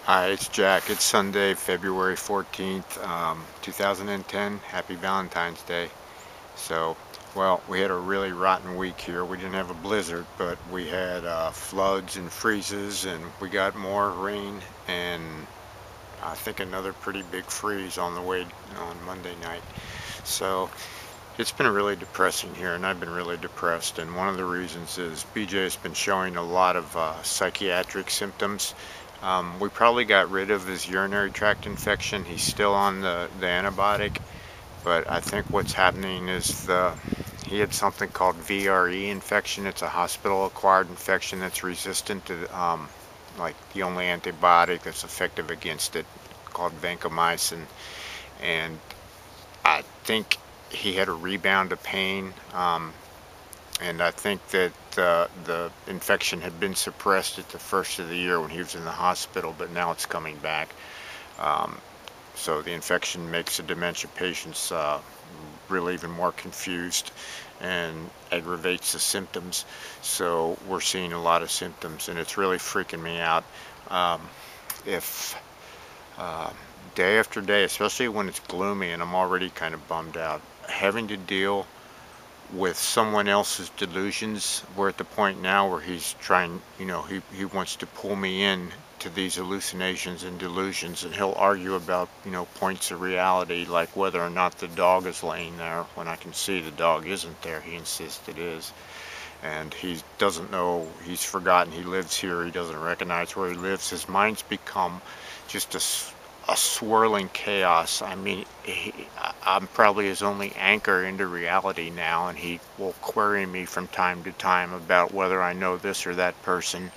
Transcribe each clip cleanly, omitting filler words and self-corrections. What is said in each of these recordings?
Hi, it's Jack. It's Sunday, February 14th, 2010. Happy Valentine's Day. So, well, we had a really rotten week here. We didn't have a blizzard, but we had floods and freezes, and we got more rain, and I think another pretty big freeze on the way on Monday night. So, it's been really depressing here, and I've been really depressed. And one of the reasons is BJ has been showing a lot of psychiatric symptoms. We probably got rid of his urinary tract infection. He's still on the antibiotic, but I think what's happening is he had something called VRE infection. It's a hospital-acquired infection that's resistant to like the only antibiotic that's effective against it, called vancomycin. And I think he had a rebound of pain, and I think that the infection had been suppressed at the first of the year when he was in the hospital, but now it's coming back. Um, so the infection makes the dementia patients really even more confused and aggravates the symptoms. So we're seeing a lot of symptoms, and it's really freaking me out. Um, if uh, Day after day, especially when it's gloomy and I'm already kind of bummed out, having to deal with someone else's delusions. We're at the point now where he's trying, he wants to pull me in to these hallucinations and delusions, and he'll argue about, points of reality, like whether or not the dog is laying there when I can see the dog isn't there. He insists it is. And he doesn't know, he's forgotten he lives here. He doesn't recognize where he lives. His mind's become just a swirling chaos. I mean, I'm probably his only anchor into reality now, and he will query me from time to time about whether I know this or that person.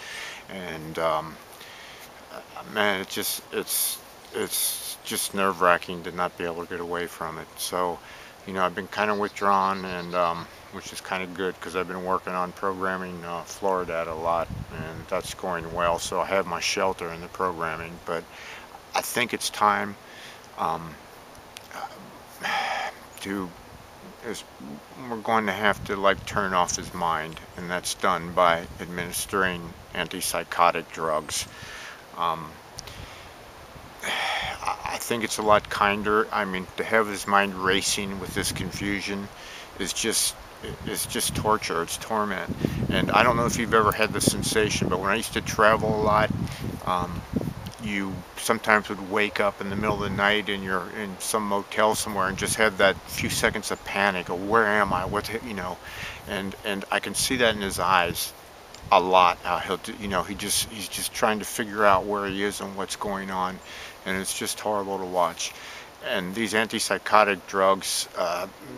And man, it's just nerve-wracking to not be able to get away from it. So, I've been kind of withdrawn, and which is kind of good because I've been working on programming Florida a lot, and that's going well. So I have my shelter in the programming, but I think it's time um, to is we're going to have to like turn off his mind, and that's done by administering antipsychotic drugs. Um, I think it's a lot kinder. I mean, to have his mind racing with this confusion is just it's just torture. It's torment. And I don't know if you've ever had the sensation, but when I used to travel a lot, um, you sometimes would wake up in the middle of the night and you're in some motel somewhere and just have that few seconds of panic of where am I, and I can see that in his eyes a lot. He's just trying to figure out where he is and what's going on, and it's just horrible to watch. And these antipsychotic drugs,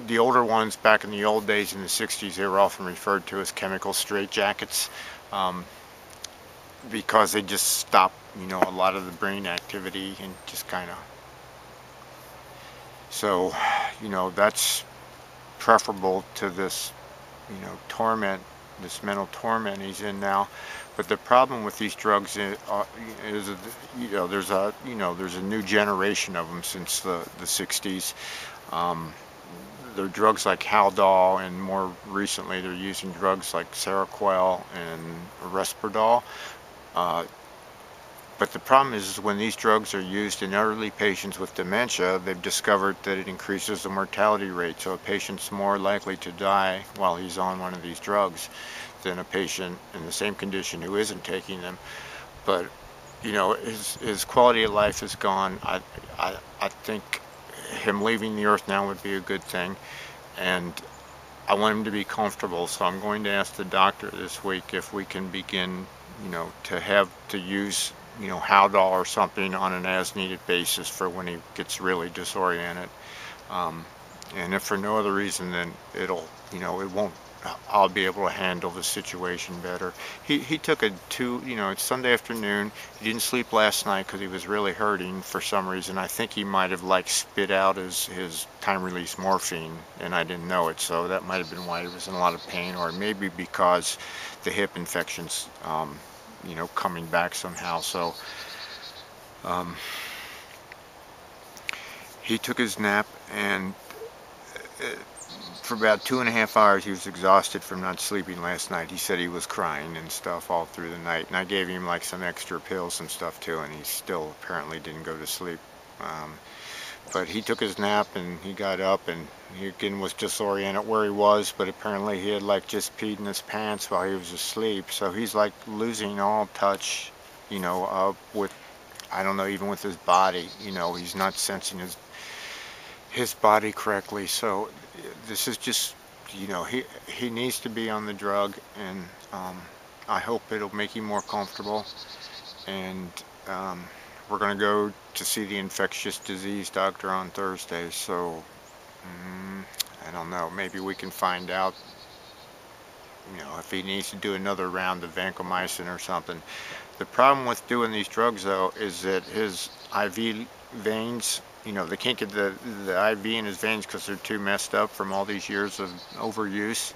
the older ones back in the old days in the 60s, they were often referred to as chemical straitjackets. Um, because they just stop, a lot of the brain activity and just kind of, so, that's preferable to this, torment, this mental torment he's in now. But the problem with these drugs is there's a new generation of them since the 60s. They're drugs like Haldol, and more recently they're using drugs like Seroquel and Risperdal. Uh, but the problem is when these drugs are used in elderly patients with dementia, they've discovered that it increases the mortality rate. So a patient's more likely to die while he's on one of these drugs than a patient in the same condition who isn't taking them. But his quality of life is gone. I think him leaving the earth now would be a good thing, and I want him to be comfortable. So I'm going to ask the doctor this week if we can begin, to use, Haldol or something on an as-needed basis for when he gets really disoriented. Um, and if for no other reason, then it won't. I'll be able to handle the situation better. He took it's Sunday afternoon. He didn't sleep last night because he was really hurting for some reason. I think he might have spit out his time-release morphine, and I didn't know it. So that might have been why he was in a lot of pain, or maybe because the hip infection's, coming back somehow. So um, he took his nap, and for about 2.5 hours. He was exhausted from not sleeping last night. He said he was crying and stuff all through the night, and I gave him like some extra pills and stuff too, and he still apparently didn't go to sleep. But he took his nap and he got up, and he again was disoriented where he was, but apparently he had like just peed in his pants while he was asleep. So he's like losing all touch, with, I don't know, even with his body. He's not sensing his body correctly. So this is just, he needs to be on the drug, and I hope it'll make him more comfortable. And we're going to go to see the infectious disease doctor on Thursday. So I don't know, maybe we can find out, if he needs to do another round of vancomycin or something. The problem with doing these drugs, though, is that his IV veins, they can't get the IV in his veins because they're too messed up from all these years of overuse.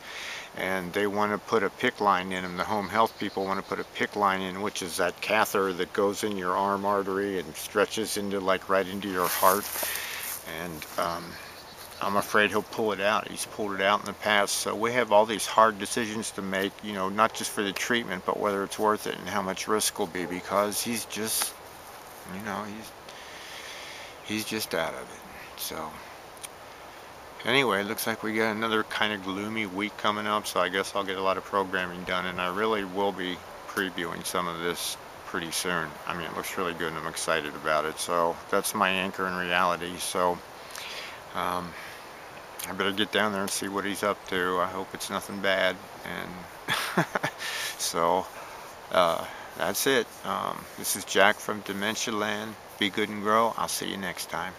And they want to put a PICC line in him. The home health people want to put a PICC line in, which is that catheter that goes in your arm artery and stretches into right into your heart. And I'm afraid he'll pull it out. He's pulled it out in the past. So we have all these hard decisions to make, not just for the treatment, but whether it's worth it and how much risk will be, because he's just, he's just out of it. So anyway, it looks like we got another kind of gloomy week coming up, so I guess I'll get a lot of programming done, and I really will be previewing some of this pretty soon. I mean, it looks really good and I'm excited about it. So that's my anchor in reality. So I better get down there and see what he's up to. I hope it's nothing bad. And so that's it. This is Jack from Dementia Land. Be good and grow. I'll see you next time.